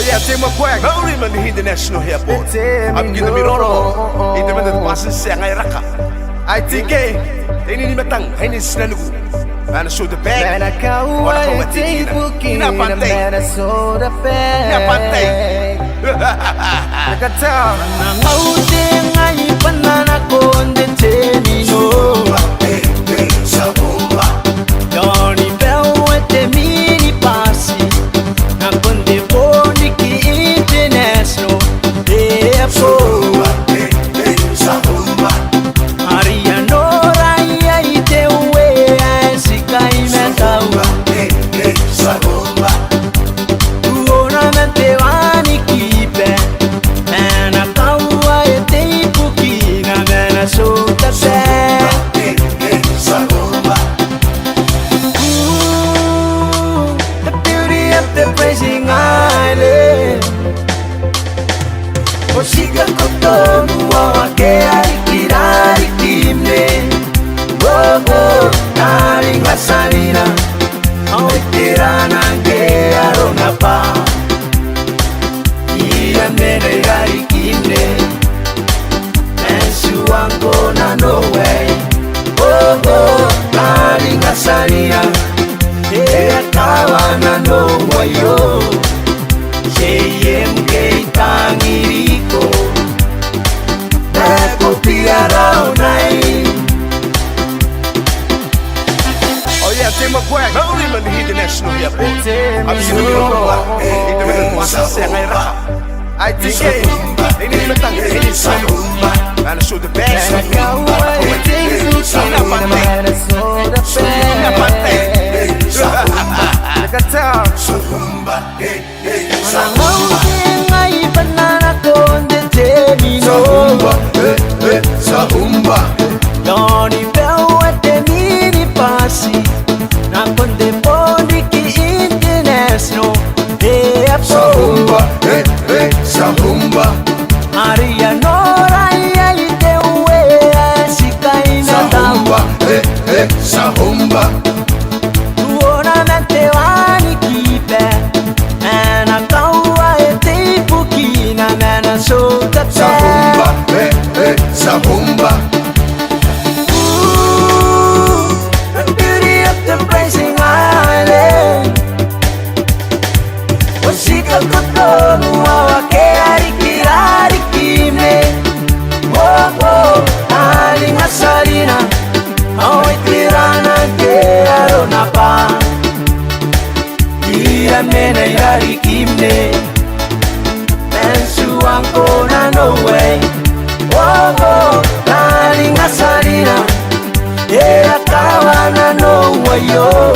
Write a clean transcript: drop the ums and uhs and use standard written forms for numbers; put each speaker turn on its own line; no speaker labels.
yeah, take my quack. No, even the international airport. I'm getting me all. It depends on the person saying I raka. I think any matang, any snagu. And show the bag.
Man, I can't wait to book in a Minnesota bag. Look at town. I'm holding a banana con the tenino. Johnny Bell with the mini passy. I'm on the Bonriki International Airport. Siga kotomu wake alikirari kimne Wogo nari ngasalina Awetirana nge arona pa Iya mene yari kimne Nensu wango na no way Wogo nari ngasalina Ea kawana no wayo Sheyem ke tangiriko Eko piara unai.
Oh yeah, take my quack. No, even the international airport. I'm getting me all. It depends on the person saying I raka. I think they need to thank the international. And show the bag. Look at town.
Johnny Bell with the mini passy. I'm on the Bonriki International Airport. Arianora yalite uwe sikaina
Sahumba.
Tuona natewani kipe Ana kaua ete pukina Mana sota pe
Sahumba.
The beauty of the blazing island Osika kotomu wake arikirari kime Oh, ali masalina Awetirana ke arona pa Iya mene yari kimne Nensu wanko na no way Wogo nari ngasalina Ea kawana no wayo